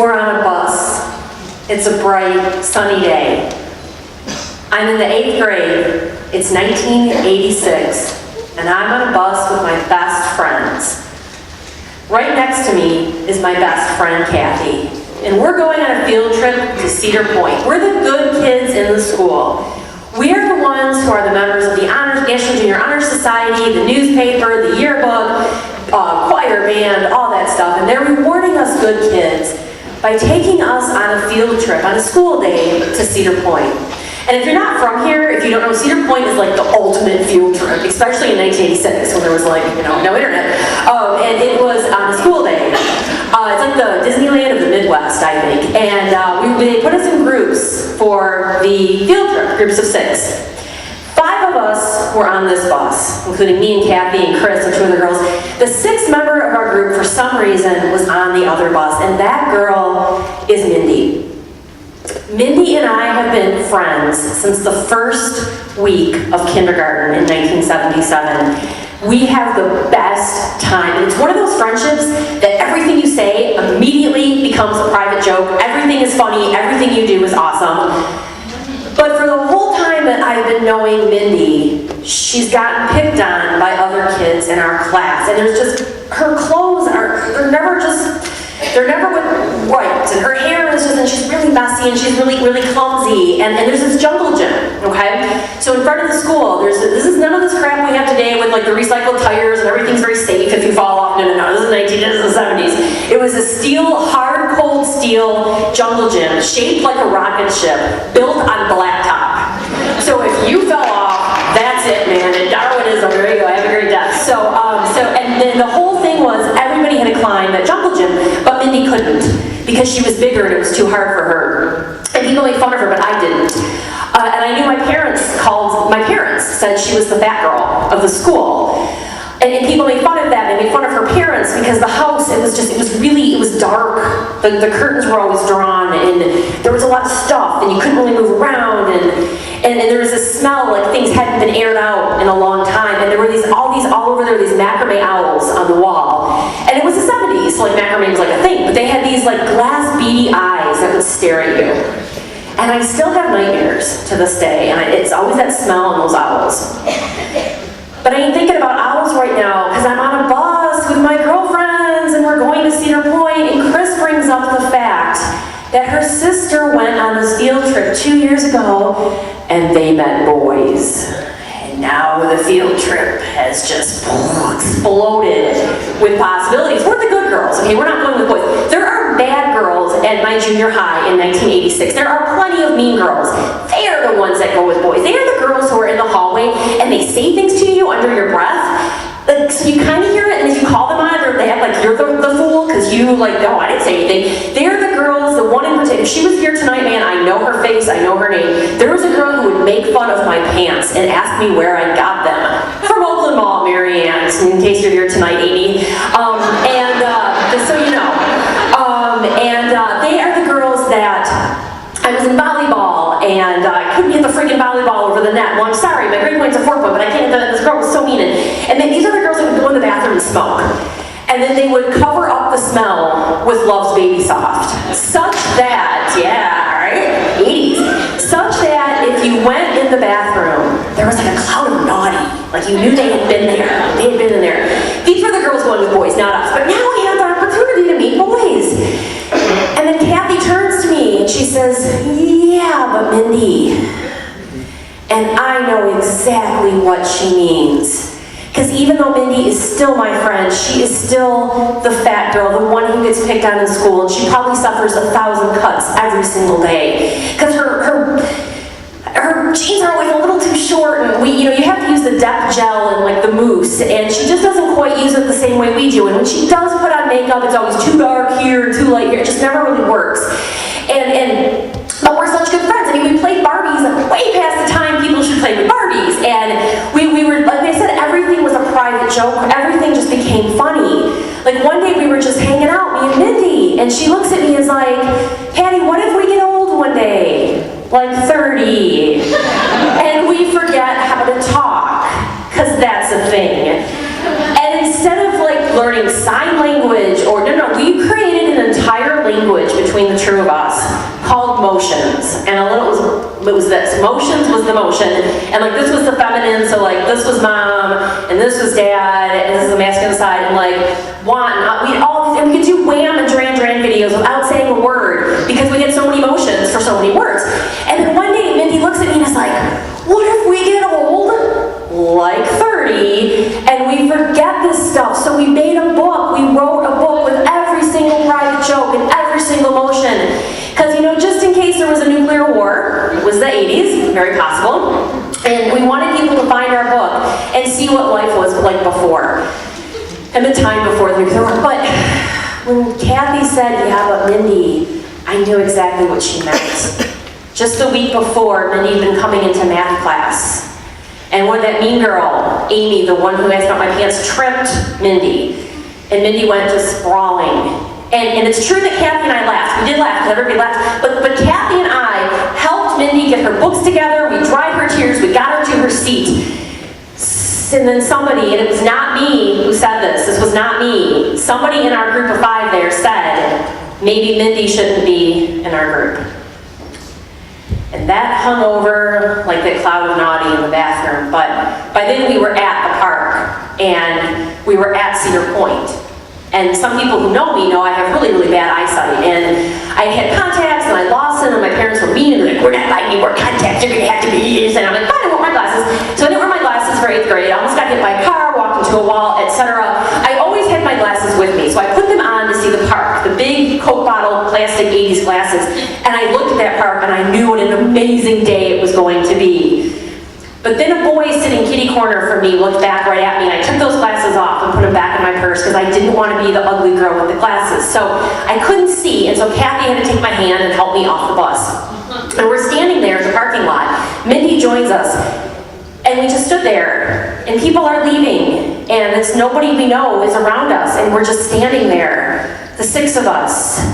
We're on a bus. It's a bright, sunny day. I'm in the 8th grade. It's 1986, and I'm on a bus with my best friends. Right next to me is my best friend, Kathy, and we're going on a field trip to Cedar Point. We're the good kids in the school. We are the ones who are the members of the National Junior Honor Society, the newspaper, the yearbook, choir band, all that stuff, and they're rewarding us good kids by taking us on a field trip, on a school day, to Cedar Point. And if you're not from here, if you don't know, Cedar Point is like the ultimate field trip, especially in 1986 when there was like, no internet. And it was on a school day. It's like the Disneyland of the Midwest, I think. And they put us in groups for the field trip, groups of 6. 5 of us were on this bus, including me and Kathy and Chris and 2 other girls. The 6th member of our group, for some reason, was on the other bus, and that girl is Mindy. Mindy and I have been friends since the first week of kindergarten in 1977. We have the best time. And it's one of those friendships that everything you say immediately becomes a private joke. Everything is funny. Everything you do is awesome. But for the whole time that I've been knowing Mindy, she's gotten picked on by other kids in our class. And there's just, her clothes they're never white, and her hair is just, and she's really messy, and she's really, really clumsy, and there's this jungle gym, okay? So in front of the school, this is none of this crap we have today with like the recycled tires and everything's very safe if you fall off. No, this is this is the 70s. It was a hard, cold steel jungle gym shaped like a rocket ship, built on blacktop. So if you fell off, that's it, man, and Darwinism, there you go, have a great death. And then the whole thing was everybody had to climb that jungle gym, but Mindy couldn't because she was bigger and it was too hard for her. And people made fun of her, but I didn't. And I knew my parents said she was the fat girl of the school. And people made fun of that. They made fun of her parents because the house, it was dark. The curtains were always drawn, and there was a lot of stuff, and you couldn't really move around, and there was this smell like things hadn't been aired out in a long time, and there were all over there, these macrame owls on the wall. And it was the 70s, so like macrame was like a thing, but they had these like glass beady eyes that would stare at you. And I still have nightmares to this day, and it's always that smell and those owls. But I ain't thinking about owls right now because I'm on a bus with my girlfriends and we're going to Cedar Point, and Chris brings up the fact that her sister went on this field trip 2 years ago and they met boys. And now the field trip has just exploded with possibilities. We're the good girls, okay? We're not going with boys. There are bad girls at my junior high in 1986. There are plenty of mean girls. They are the ones that go with boys. They are the girls who are in the hallway and they say things to you under your breath. Like, so you kind of hear it, and if you call them on it, or they act like you're the fool because you no, I didn't say anything. They're the girls, the one in particular. If she was here tonight, man, I know her face, I know her name. There was a girl who would make fun of my pants and ask me where I got them. From Oakland Mall, Mary Ann's, in case you're here tonight, Amy. Just so you know. They are the girls that I was in volleyball, and I couldn't get the freaking volleyball over the net. Well, I'm sorry, my grade point's a 4 point, but I can't. This girl was so mean. And then these are the girls that would go in the bathroom and smoke. And then they would cover up the smell with Love's Baby Soft. Such that, yeah, right? 80s. Such that if you went in the bathroom, there was like a cloud of naughty. Like you knew they had been there. They had been in there. These were the girls going with boys, not us. But now we have the opportunity to meet boys. And then Kathy turns to me and she says, yeah, but Mindy. And I know exactly what she means. Because even though Mindy is still my friend, she is still the fat girl, the one who gets picked on in school, and she probably suffers 1,000 cuts every single day. Because her jeans are always a little too short, and you have to use the depth gel and like the mousse, and she just doesn't quite use it the same way we do. And when she does put on makeup, it's always too dark here, too light here. It just never really works. But we're such good friends. I mean, we played Barbies way past the time people should play with Barbies. And we were, like I said, everything was a private joke. Everything just became funny. Like one day we were just hanging out, me and Mindy, and she looks at me and is like, Patty, what if we get old one day? Like 30. And we forget how to talk, because that's a thing. And instead of like learning sign language, we created an entire language between the two of us called motions. And it was this. Motions was the motion. And like this was the feminine, so like this was mom, and this was dad, and this is the masculine side, and like and we could do wham and Duran Duran videos without saying a word because we had so many motions for so many words. And then one day Mindy looks at me and is like, what if we get old, like 30, and we forget this stuff? So we made a book. We wrote a book with every single private joke and every single motion. Because, just in case there was a nuclear war, it was the 80s, very possible, and we wanted people to find our book and see what life was like before, and the time before the nuclear war. But when Kathy said, yeah, but Mindy, I knew exactly what she meant. Just the week before, Mindy had been coming into math class. And when that mean girl, Amy, the one who asked about my pants, tripped Mindy. And Mindy went just sprawling. And it's true that Kathy and I laughed. We did laugh, because everybody laughed. But Kathy and I helped Mindy get her books together. We dried her tears. We got her to her seat. And then somebody, and it was not me who said this. This was not me. Somebody in our group of 5 there said, maybe Mindy shouldn't be in our group. And that hung over like that cloud of naughty in the bathroom. But by then we were at the park, and we were at Cedar Point. And some people who know me know I have really, really bad eyesight. And I had contacts, and I lost them, and my parents were mean, and they're like, we're not buying you more contacts, you're gonna have to be used. And I'm like, fine, I want my glasses. So I didn't wear my glasses for 8th grade. I almost got hit by a car, walked into a wall, etc. I always had my glasses with me, so I put them on to see the park, the big Coke bottle, plastic 80s glasses. And I looked at that park, and I knew what an amazing day it was going to be. But then a boy sitting kitty corner from me looked back right at me, and I took those glasses off and put them back in my purse because I didn't want to be the ugly girl with the glasses. So I couldn't see, and so Kathy had to take my hand and help me off the bus. And we're standing there at the parking lot. Mindy joins us, and we just stood there, and people are leaving, and it's nobody we know is around us, and we're just standing there, the 6 of us.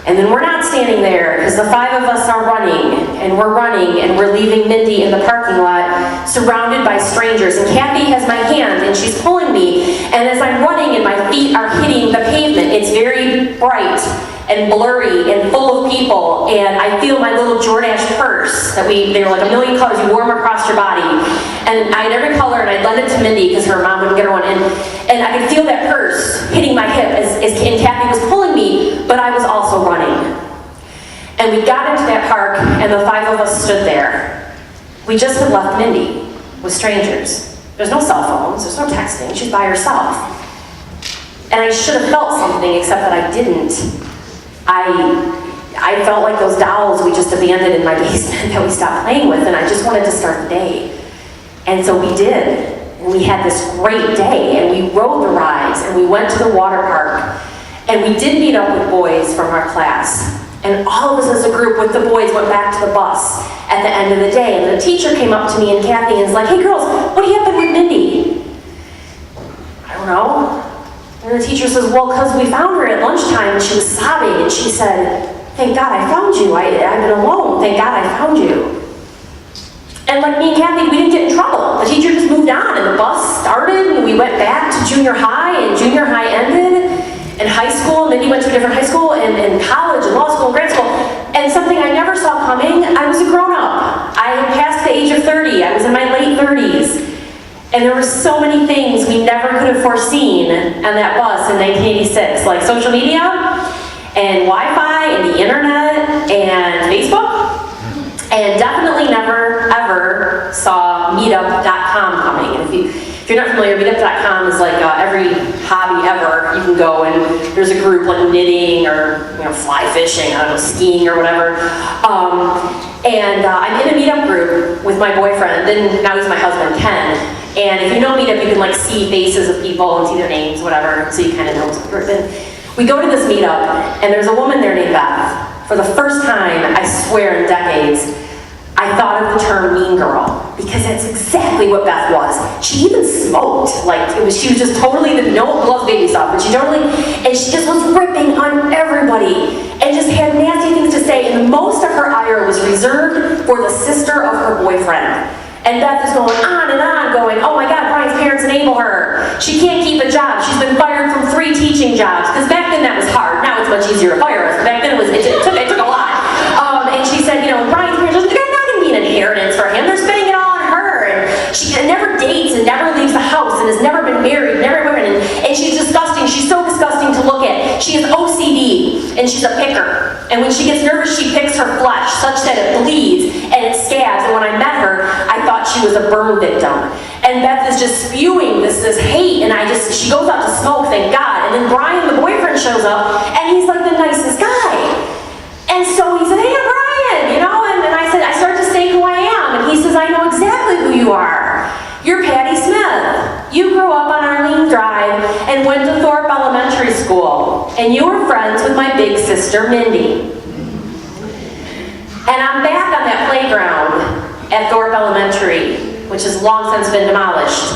And then we're not standing there because the 5 of us are running, and we're leaving Mindy in the parking lot surrounded by strangers. And Kathy has my hand, and she's pulling me, and as I'm running and my feet are hitting the pavement, it's very bright and blurry and full of people, and I feel my little Jordache purse they're like a million colors, you wore them across your body. And I had every color, and I lent it to Mindy because her mom wouldn't get her one. And I could feel that purse hitting my hip and Kathy was pulling me, but I was also running. And we got into that park, and the 5 of us stood there. We just had left Mindy with strangers. There's no cell phones, there's no texting, she's by herself. And I should have felt something, except that I didn't. I felt like those dolls we just abandoned in my basement that we stopped playing with, and I just wanted to start the day. And so we did. And we had this great day, and we rode the rides, and we went to the water park, and we did meet up with boys from our class. And all of us as a group with the boys went back to the bus at the end of the day. And the teacher came up to me and Kathy and was like, hey girls, what happened with Mindy? I don't know. And the teacher says, well, because we found her at lunchtime and she was sobbing, and she said, thank God I found you. I've been alone. Thank God I found you. And like me and Kathy, we didn't get in trouble. The teacher just moved on, and the bus started, and we went back to junior high, and junior high ended. And high school, and then he went to a different high school, and college, and law school, and grad school. And something I never saw coming, I was a grown-up. I had passed the age of 30. I was in my late 30s. And there were so many things we never could have foreseen on that bus in 1986, like social media, and Wi-Fi, and the internet, and Facebook. And definitely never, ever saw meetup.com coming. And if you're not familiar, meetup.com is like every hobby ever. You can go, and there's a group like knitting or fly fishing, I don't know, skiing or whatever. I'm in a meetup group with my boyfriend, then now he's my husband, Ken. And if you know meetup, you can like see faces of people and see their names, whatever, so you kind of know what's the person. We go to this meetup, and there's a woman there named Beth. For the first time, I swear in decades, I thought of the term mean girl, because that's exactly what Beth was. She even smoked, she was just totally, no one loves baby stuff, but she just was ripping on everybody, and just had nasty things to say, and most of her ire was reserved for the sister of her boyfriend. And Beth is going on and on, going, oh my God, Brian's parents enable her. She can't keep a job. She's been fired from 3 teaching jobs. Because back then that was hard. Now it's much easier to fire us. But back then it took a lot. And she said, Brian's parents, there's not going to be an inheritance for him. They're spending it all on her. And she never dates and never leaves the house and has never been married, never married. And she's disgusting. She's so disgusting to look at. She has OCD and she's a picker. And when she gets nervous, she picks her flesh such that it bleeds and it scabs. And when I met her, I thought she was a burn victim. And Beth is just spewing this hate, and she goes out to smoke, thank God. And then Brian, the boyfriend, shows up, and he's like the nicest guy. And so he said, hey, I'm Brian, and I started to say who I am. And he says, I know exactly who you are. You're Patti Smith. You grew up on Arlene Drive and went to Thorpe Elementary School. And you were friends with my big sister, Mindy. And I'm back on that playground at Thorpe Elementary, which has long since been demolished.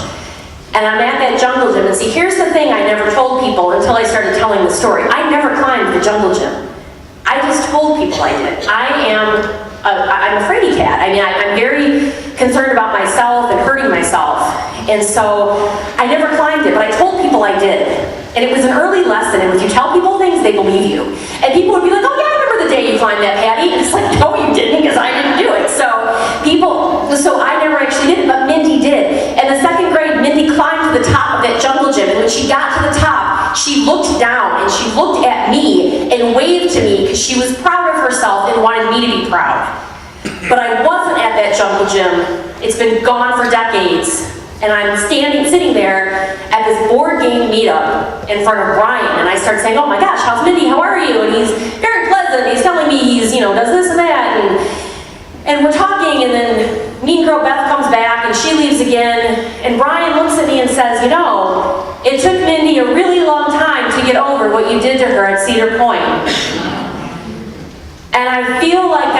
And I'm at that jungle gym, and see, here's the thing I never told people until I started telling the story. I never climbed the jungle gym. I just told people I did. I'm a fraidy cat. I'm very concerned about myself and hurting myself. And so I never climbed it, but I told people I did. And it was an early lesson, and if you tell people things, they believe you. And people would be like, oh yeah, I remember the day you climbed that, Patty. And it's like, no, you didn't, because I didn't do it. So I never actually did it, but Mindy did. In the 2nd grade, Mindy climbed to the top of that jungle gym, and when she got to the top, she looked down, and she looked at me and waved to me, because she was proud of herself and wanted me to be proud. But I wasn't at that jungle gym. It's been gone for decades. And I'm sitting there at this board game meetup in front of Brian, and I start saying, oh my gosh, how's Mindy, how are you? And he's very pleasant, he's telling me he's, does this and that, and we're talking, and then mean girl Beth comes back, and she leaves again, and Brian looks at me and says, it took Mindy a really long time to get over what you did to her at Cedar Point. And I feel like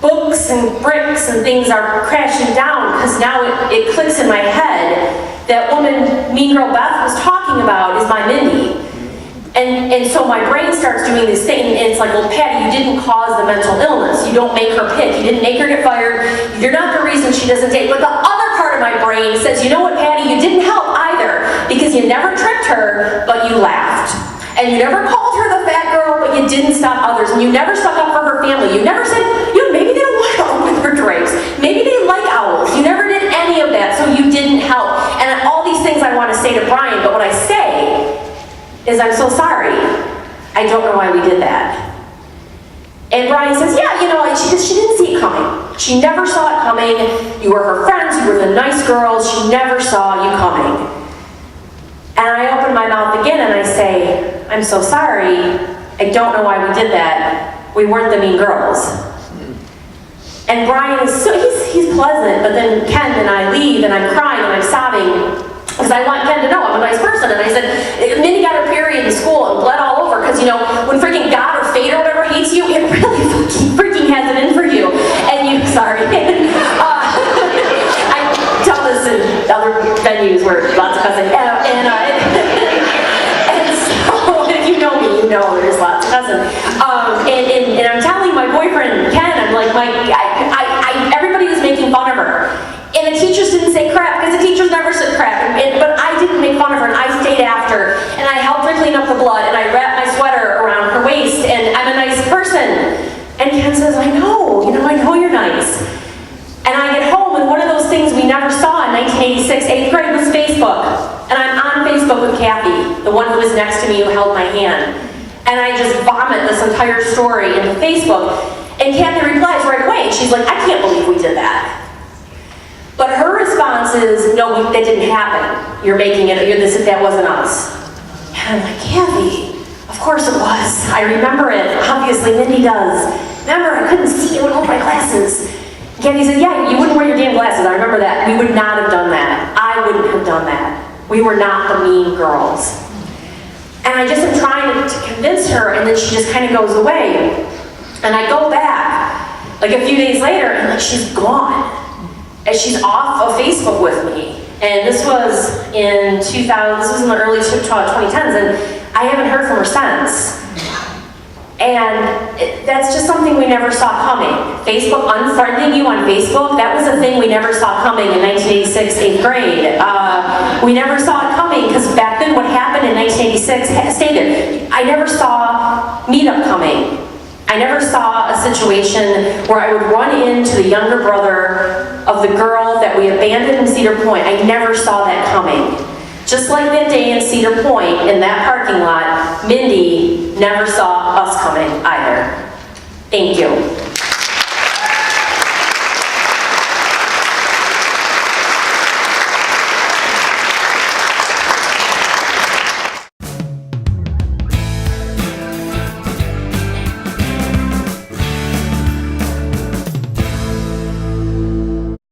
books and bricks and things are crashing down, because now it clicks in my head that woman Mean Girl Beth was talking about is my Mindy. And so my brain starts doing this thing, and it's like, well, Patty, you didn't cause the mental illness. You don't make her pick. You didn't make her get fired. You're not the reason she doesn't date. But the other part of my brain says, you know what, Patty, you didn't help either, because you never tricked her, but you laughed. And you never called her the fat girl, but you didn't stop others. And you never stuck up for her family. You never said, maybe they don't want to open their drapes. Maybe they like owls. You never did any of that, so you didn't help. And all these things I want to say to Brian, but what I say is, I'm so sorry. I don't know why we did that. And Brian says, yeah, she didn't see it coming. She never saw it coming. You were her friends. You were the nice girls. She never saw you coming. And I open my mouth again and I say, I'm so sorry. I don't know why we did that. We weren't the mean girls. And Brian is he's pleasant, but then Ken and I leave, and I'm crying and I'm sobbing, because I want Ken to know I'm a nice person. And I said, Mindy got her period in school and bled all over, because when freaking God or fate or whatever hates you, it really freaking has it in for you. And sorry. I tell this in other venues where lots of cussing. And so if you know me, you know there's lots of cussing. And I'm telling my boyfriend Ken, I'm like, everybody was making fun of her, and the teachers didn't say crap, because the teachers never said crap. But I didn't make fun of her, and I stayed after, and I helped her clean up the blood, and I wrapped my sweater around her waist, and I'm a nice person. And Ken says, I know you're nice. And I get home, and one of those things we never saw in 1986, 8th grade, was Facebook. And I'm on Facebook with Kathy, the one who was next to me who held my hand. And I just vomit this entire story into Facebook. And Kathy replies right away, and she's like, I can't believe we did that. But her response is, no, that didn't happen. You're making it, that wasn't us. And I'm like, Kathy, of course it was. I remember it. Obviously, Mindy does. Remember, I couldn't see, I wouldn't hold my glasses. Kathy said, yeah, you wouldn't wear your damn glasses. I remember that. We would not have done that. I wouldn't have done that. We were not the mean girls. And I just am trying to convince her, and then she just kind of goes away. And I go back, like a few days later, and she's gone. And she's off of Facebook with me. And this was in the early 2010s, and I haven't heard from her since. And that's just something we never saw coming. Facebook, unfriending you on Facebook, that was a thing we never saw coming in 1986, 8th grade. We never saw it coming, because back then what happened in 1986, stay there. I never saw Meetup coming. I never saw a situation where I would run into the younger brother of the girl that we abandoned in Cedar Point. I never saw that coming. Just like that day in Cedar Point, in that parking lot, Mindy never saw us coming either. Thank you.